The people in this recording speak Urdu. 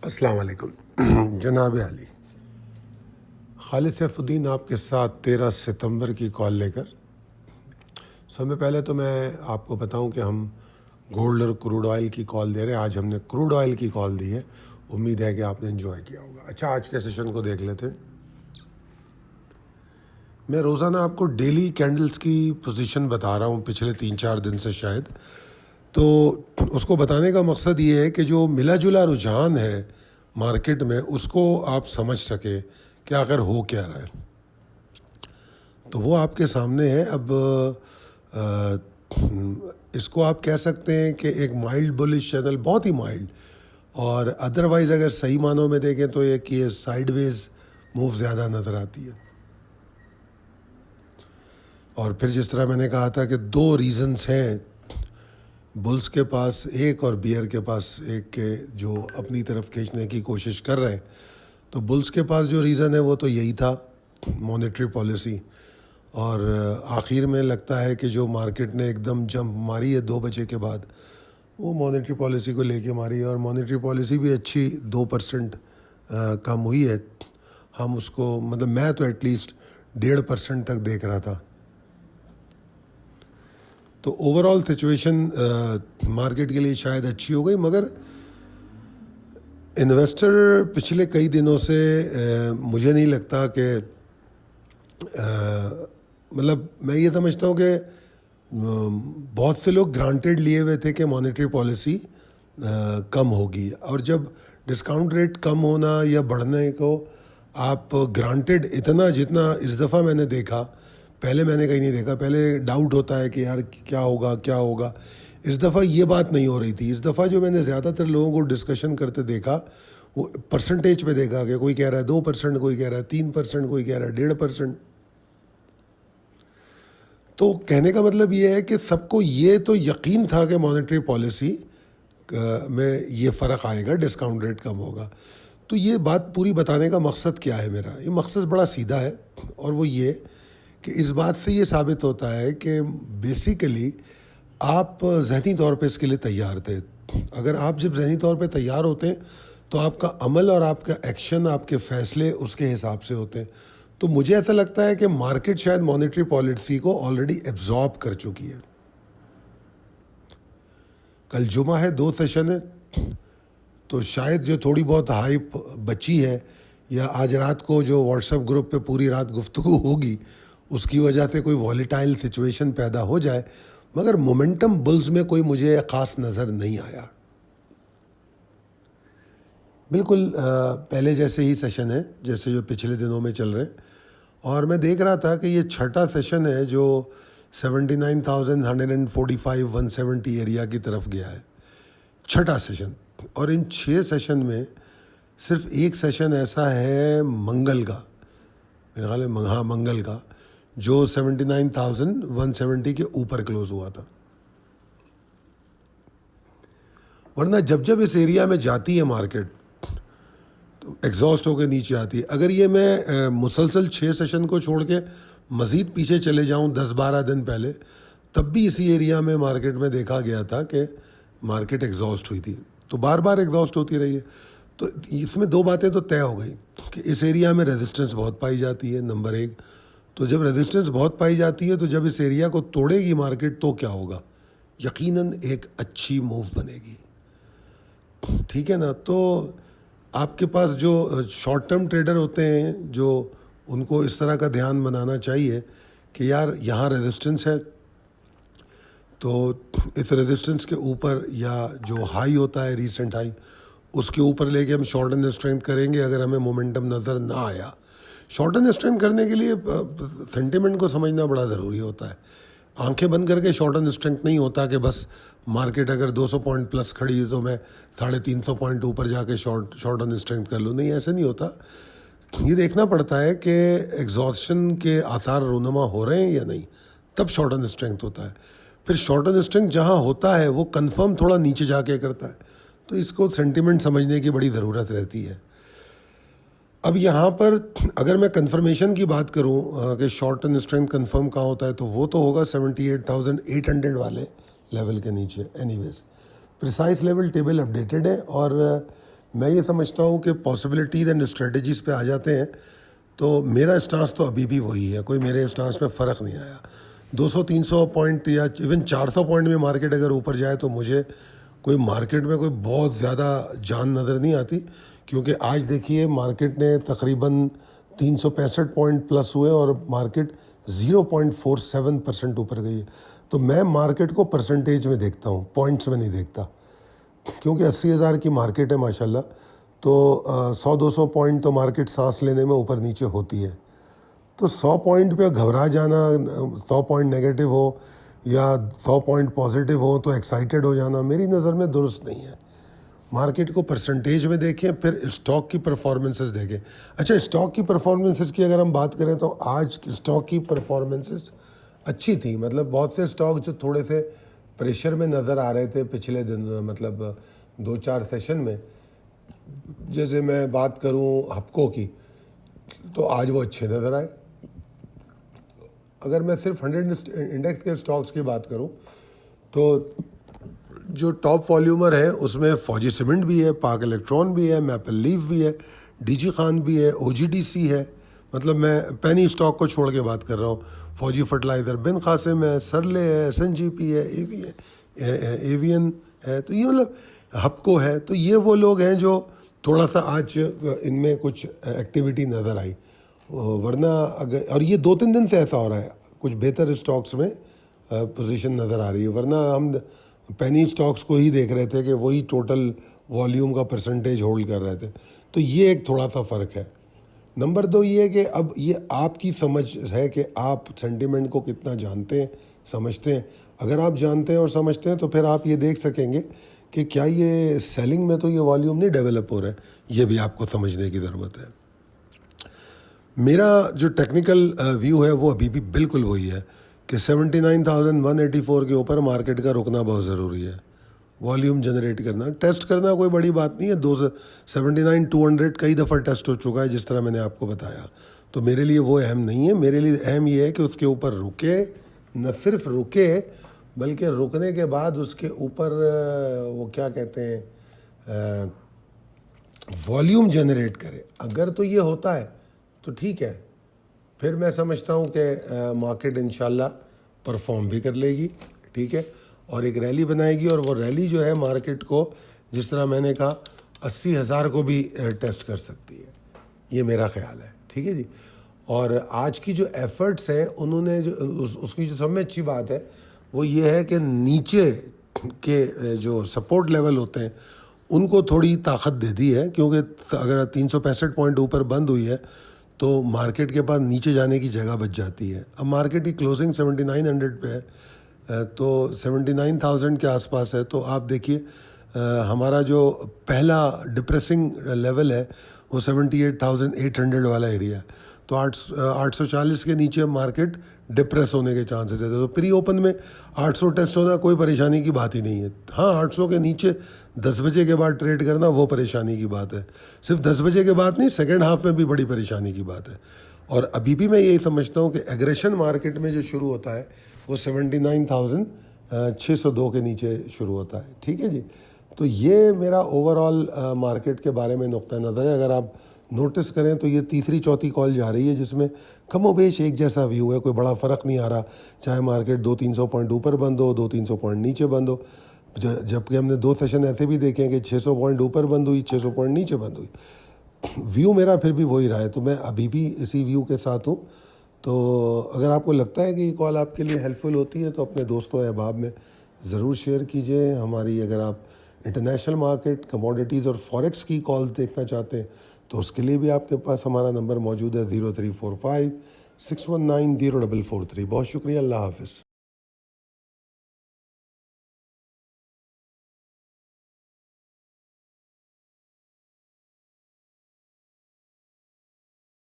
السلام علیکم جناب علی، خالد سیف الدین آپ کے ساتھ 13 ستمبر کی کال لے کر سب میں پہلے تو میں آپ کو بتاؤں کہ ہم گولڈ اور کروڈ آئل کی کال دے رہے ہیں. آج ہم نے کروڈ آئل کی کال دی ہے. امید ہے کہ آپ نے انجوائے کیا ہوگا. اچھا، آج کے سیشن کو دیکھ لیتے ہیں. میں روزانہ آپ کو ڈیلی کینڈلز کی پوزیشن بتا رہا ہوں پچھلے 3-4 دن سے شاید. تو اس کو بتانے کا مقصد یہ ہے کہ جو ملا جلا رجحان ہے مارکیٹ میں اس کو آپ سمجھ سکے کہ آخر ہو کیا رہا ہے. تو وہ آپ کے سامنے ہے. اب اس کو آپ کہہ سکتے ہیں کہ ایک مائلڈ بلش چینل، بہت ہی مائلڈ، اور ادروائز اگر صحیح معنوں میں دیکھیں تو ایک یہ سائیڈ ویز موو زیادہ نظر آتی ہے. اور پھر جس طرح میں نے کہا تھا کہ 2 ریزنز ہیں بلز کے پاس، ایک اور بیئر کے پاس ایک، کے جو اپنی طرف کھینچنے کی کوشش کر رہے ہیں. تو بلز کے پاس جو ریزن ہے وہ تو یہی تھا، مانیٹری پالیسی. اور آخر میں لگتا ہے کہ جو مارکیٹ نے ایک دم جمپ ماری ہے 2 بجے کے بعد، وہ مانیٹری پالیسی کو لے کے ماری ہے. اور مانیٹری پالیسی بھی اچھی 2% کم ہوئی ہے. ہم اس کو مطلب میں تو ایٹ لیسٹ 1.5% تک دیکھ رہا تھا. تو اوور آل سچویشن مارکیٹ کے لیے شاید اچھی ہو گئی، مگر انویسٹر پچھلے کئی دنوں سے مجھے نہیں لگتا کہ مطلب میں یہ سمجھتا ہوں کہ بہت سے لوگ گرانٹیڈ لیے ہوئے تھے کہ مانیٹری پالیسی کم ہوگی. اور جب ڈسکاؤنٹ ریٹ کم ہونا یا بڑھنے کو آپ گرانٹیڈ اتنا جتنا اس دفعہ میں نے دیکھا، پہلے میں نے کہیں نہیں دیکھا. پہلے ڈاؤٹ ہوتا ہے کہ یار کیا ہوگا. اس دفعہ یہ بات نہیں ہو رہی تھی. اس دفعہ جو میں نے زیادہ تر لوگوں کو ڈسکشن کرتے دیکھا وہ پرسنٹیج پہ دیکھا کہ کوئی کہہ رہا ہے 2%، کوئی کہہ رہا ہے 3%، کوئی کہہ رہا ہے 1.5%. تو کہنے کا مطلب یہ ہے کہ سب کو یہ تو یقین تھا کہ مانیٹری پالیسی میں یہ فرق آئے گا، ڈسکاؤنٹ ریٹ کم ہوگا. تو یہ بات پوری بتانے کا مقصد کیا ہے میرا؟ یہ مقصد بڑا سیدھا ہے، اور وہ یہ کہ اس بات سے یہ ثابت ہوتا ہے کہ بیسیکلی آپ ذہنی طور پہ اس کے لیے تیار تھے. اگر آپ جب ذہنی طور پہ تیار ہوتے ہیں تو آپ کا عمل اور آپ کا ایکشن، آپ کے فیصلے اس کے حساب سے ہوتے ہیں. تو مجھے ایسا لگتا ہے کہ مارکیٹ شاید مانیٹری پالیسی کو آلریڈی ایبزارب کر چکی ہے. کل جمعہ ہے، 2 سیشن ہے، تو شاید جو تھوڑی بہت ہائپ بچی ہے یا آج رات کو جو واٹس ایپ گروپ پہ پوری رات گفتگو ہوگی اس کی وجہ سے کوئی والیٹائل سچویشن پیدا ہو جائے، مگر مومنٹم بلز میں کوئی مجھے خاص نظر نہیں آیا. بالکل پہلے جیسے ہی سیشن ہے جیسے جو پچھلے دنوں میں چل رہے ہیں. اور میں دیکھ رہا تھا کہ یہ 6واں سیشن ہے جو 79,145 170 ایریا کی طرف گیا ہے. 6واں سیشن. اور ان 6 سیشن میں صرف ایک سیشن ایسا ہے منگل کا، میرے خیال ہے ہاں منگل کا، جو 79,170 کے اوپر کلوز ہوا تھا. ورنہ جب اس ایریا میں جاتی ہے مارکیٹ تو ایگزاسٹ ہو کے نیچے آتی ہے. اگر یہ میں مسلسل 6 سیشن کو چھوڑ کے مزید پیچھے چلے جاؤں 10-12 دن پہلے، تب بھی اسی ایریا میں مارکیٹ میں دیکھا گیا تھا کہ مارکیٹ ایگزاسٹ ہوئی تھی. تو بار بار ایگزاسٹ ہوتی رہی ہے. تو اس میں 2 باتیں تو طے ہو گئی کہ اس ایریا میں ریزسٹنس بہت پائی جاتی ہے، نمبر 1. تو جب ریزسٹنس بہت پائی جاتی ہے تو جب اس ایریا کو توڑے گی مارکیٹ تو کیا ہوگا؟ یقیناً ایک اچھی موو بنے گی. ٹھیک ہے نا؟ تو آپ کے پاس جو شارٹ ٹرم ٹریڈر ہوتے ہیں جو ان کو اس طرح کا دھیان بنانا چاہیے کہ یار یہاں ریزسٹنس ہے، تو اس ریزسٹنس کے اوپر یا جو ہائی ہوتا ہے ریسنٹ ہائی اس کے اوپر لے کے ہم شارٹ اینڈ اسٹرینتھ کریں گے. اگر ہمیں مومنٹم نظر نہ آیا، شارٹ اینڈ اسٹرینتھ کرنے کے لیے سینٹیمنٹ کو سمجھنا بڑا ضروری ہوتا ہے. آنکھیں بند کر کے شارٹ اینڈ اسٹرینتھ نہیں ہوتا کہ بس مارکیٹ اگر 200 پوائنٹ پلس کھڑی ہے تو میں 350 پوائنٹ اوپر جا کے شارٹ اینڈ اسٹرینتھ کر لوں. نہیں، ایسے نہیں ہوتا. یہ دیکھنا پڑتا ہے کہ ایگزاسشن کے آثار رونما ہو رہے ہیں یا نہیں، تب شارٹ اینڈ اسٹرینتھ ہوتا ہے. پھر شارٹ اینڈ اسٹرینتھ جہاں ہوتا ہے وہ کنفرم تھوڑا نیچے جا کے کرتا ہے. تو اس کو سینٹیمنٹ سمجھنے کی بڑی ضرورت رہتی ہے. اب یہاں پر اگر میں کنفرمیشن کی بات کروں کہ شارٹ ٹرم اسٹرینتھ کنفرم کہاں ہوتا ہے تو وہ تو ہوگا 78,800 والے لیول کے نیچے. اینی ویز پریسائز لیول ٹیبل اپڈیٹڈ ہے اور میں یہ سمجھتا ہوں کہ پاسبلٹیز اینڈ اسٹریٹجیز پہ آ جاتے ہیں تو میرا اسٹانس تو ابھی بھی وہی ہے، کوئی میرے اسٹانس میں فرق نہیں آیا. 200-300 پوائنٹ یا ایون 400 پوائنٹ میں مارکیٹ اگر اوپر جائے تو مجھے کوئی مارکیٹ میں کوئی بہت زیادہ جان نظر نہیں آتی، کیونکہ آج دیکھیے مارکیٹ نے تقریباً 365 پوائنٹ پلس ہوئے اور مارکیٹ 0.47% اوپر گئی ہے. تو میں مارکیٹ کو پرسنٹیج میں دیکھتا ہوں، پوائنٹس میں نہیں دیکھتا، کیونکہ 80,000 کی مارکیٹ ہے ماشاءاللہ. تو 100-200 پوائنٹ تو مارکیٹ سانس لینے میں اوپر نیچے ہوتی ہے. تو 100 پوائنٹ پہ گھبرا جانا، 100 پوائنٹ نیگیٹو ہو یا 100 پوائنٹ پازیٹیو ہو تو ایکسائٹیڈ ہو جانا میری نظر میں درست نہیں ہے. مارکیٹ کو پرسنٹیج میں دیکھیں، پھر اسٹاک کی پرفارمنسز دیکھیں. اچھا، اسٹاک کی پرفارمنسز کی اگر ہم بات کریں تو آج اسٹاک کی پرفارمنسز اچھی تھی. مطلب بہت سے اسٹاک جو تھوڑے سے پریشر میں نظر آ رہے تھے پچھلے دن، مطلب 2-4 سیشن میں، جیسے میں بات کروں ہپکو کی، تو آج وہ اچھے نظر آئے. اگر میں صرف 100 انڈیکس کے اسٹاکس کی بات کروں تو جو ٹاپ والیومر ہے اس میں فوجی سیمنٹ بھی ہے، پاک الیکٹرون بھی ہے، میپل لیف بھی ہے، ڈی جی خان بھی ہے، او جی ڈی سی ہے. مطلب میں پینی اسٹاک کو چھوڑ کے بات کر رہا ہوں. فوجی فرٹیلائزر بن قاسم ہے، سرلے ہے، ایس این جی پی ہے، ایوین ہے. تو یہ مطلب ہپکو ہے. تو یہ وہ لوگ ہیں جو تھوڑا سا آج ان میں کچھ ایکٹیویٹی نظر آئی. ورنہ اگر، اور یہ 2-3 دن سے ایسا ہو رہا ہے، کچھ بہتر اسٹاکس میں پوزیشن نظر آ رہی ہے. ورنہ ہم پینی اسٹاکس کو ہی دیکھ رہے تھے کہ وہی ٹوٹل والیوم کا پرسنٹیج ہولڈ کر رہے تھے. تو یہ ایک تھوڑا سا فرق ہے. نمبر 2 یہ ہے کہ اب یہ آپ کی سمجھ ہے کہ آپ سینٹیمنٹ کو کتنا جانتے ہیں، سمجھتے ہیں. اگر آپ جانتے ہیں اور سمجھتے ہیں تو پھر آپ یہ دیکھ سکیں گے کہ کیا یہ سیلنگ میں تو یہ والیوم نہیں ڈیولپ ہو رہا ہے. یہ بھی آپ کو سمجھنے کی ضرورت ہے. میرا جو ٹیکنیکل ویو ہے وہ ابھی بھی بالکل وہی ہے کہ 79,184 کے اوپر مارکیٹ کا رکنا بہت ضروری ہے. والیوم جنریٹ کرنا، ٹیسٹ کرنا کوئی بڑی بات نہیں ہے. 79,200 کئی دفعہ ٹیسٹ ہو چکا ہے جس طرح میں نے آپ کو بتایا. تو میرے لیے وہ اہم نہیں ہے. میرے لیے اہم یہ ہے کہ اس کے اوپر رکے، نہ صرف رکے بلکہ رکنے کے بعد اس کے اوپر وہ کیا کہتے ہیں، والیوم جنریٹ کرے. اگر تو یہ ہوتا ہے تو ٹھیک ہے، پھر میں سمجھتا ہوں کہ مارکیٹ انشاءاللہ پرفارم بھی کر لے گی. ٹھیک ہے، اور ایک ریلی بنائے گی، اور وہ ریلی جو ہے مارکیٹ کو جس طرح میں نے کہا 80,000 کو بھی ٹیسٹ کر سکتی ہے. یہ میرا خیال ہے. ٹھیک ہے جی. اور آج کی جو ایفرٹس ہیں انہوں نے جو اس کی جو سب میں اچھی بات ہے وہ یہ ہے کہ نیچے کے جو سپورٹ لیول ہوتے ہیں ان کو تھوڑی طاقت دے دی ہے، کیونکہ اگر 365 پوائنٹ اوپر بند ہوئی ہے تو مارکیٹ کے پاس نیچے جانے کی جگہ بچ جاتی ہے. اب مارکیٹ کی کلوزنگ 7900 پہ ہے، تو 79,000 کے آس پاس ہے. تو آپ دیکھیے ہمارا جو پہلا ڈپریسنگ لیول ہے وہ 78,800 والا ایریا ہے. تو 840 کے نیچے مارکیٹ ڈپریس ہونے کے چانسز ہے. تو پری اوپن میں 800 ٹیسٹ ہونا کوئی پریشانی کی بات ہی نہیں ہے. ہاں، 800 کے نیچے 10 بجے کے بعد ٹریڈ کرنا وہ پریشانی کی بات ہے. صرف 10 بجے کے بعد نہیں، سیکنڈ ہاف میں بھی بڑی پریشانی کی بات ہے. اور ابھی بھی میں یہی سمجھتا ہوں کہ ایگریشن مارکیٹ میں جو شروع ہوتا ہے وہ 79,602 کے نیچے شروع ہوتا ہے. ٹھیک ہے جی. تو یہ میرا اوور آل مارکیٹ کے بارے میں نقطہ نظر ہے. اگر آپ نوٹس کریں تو یہ تیسری چوتھی کال جا رہی ہے جس میں کم و بیش ایک جیسا ویو ہے، کوئی بڑا فرق نہیں آ رہا، چاہے مارکیٹ 200-300 پوائنٹ اوپر بند ہو، 200-300 پوائنٹ نیچے بند ہو. جبکہ ہم نے 2 سیشن ایسے بھی دیکھے ہیں کہ 600 پوائنٹ اوپر بند ہوئی، 600 پوائنٹ نیچے بند ہوئی. ویو میرا پھر بھی وہی رہا ہے. تو میں ابھی بھی اسی ویو کے ساتھ ہوں. تو اگر آپ کو لگتا ہے کہ یہ کال آپ کے لیے ہیلپ فل ہوتی ہے تو اپنے دوستوں احباب میں ضرور شیئر کیجئے. ہماری اگر آپ انٹرنیشنل مارکیٹ، کموڈیٹیز اور فوریکس کی کال دیکھنا چاہتے ہیں تو اس کے لیے بھی آپ کے پاس ہمارا نمبر موجود ہے 0345 619 0443. بہت شکریہ. اللہ حافظ.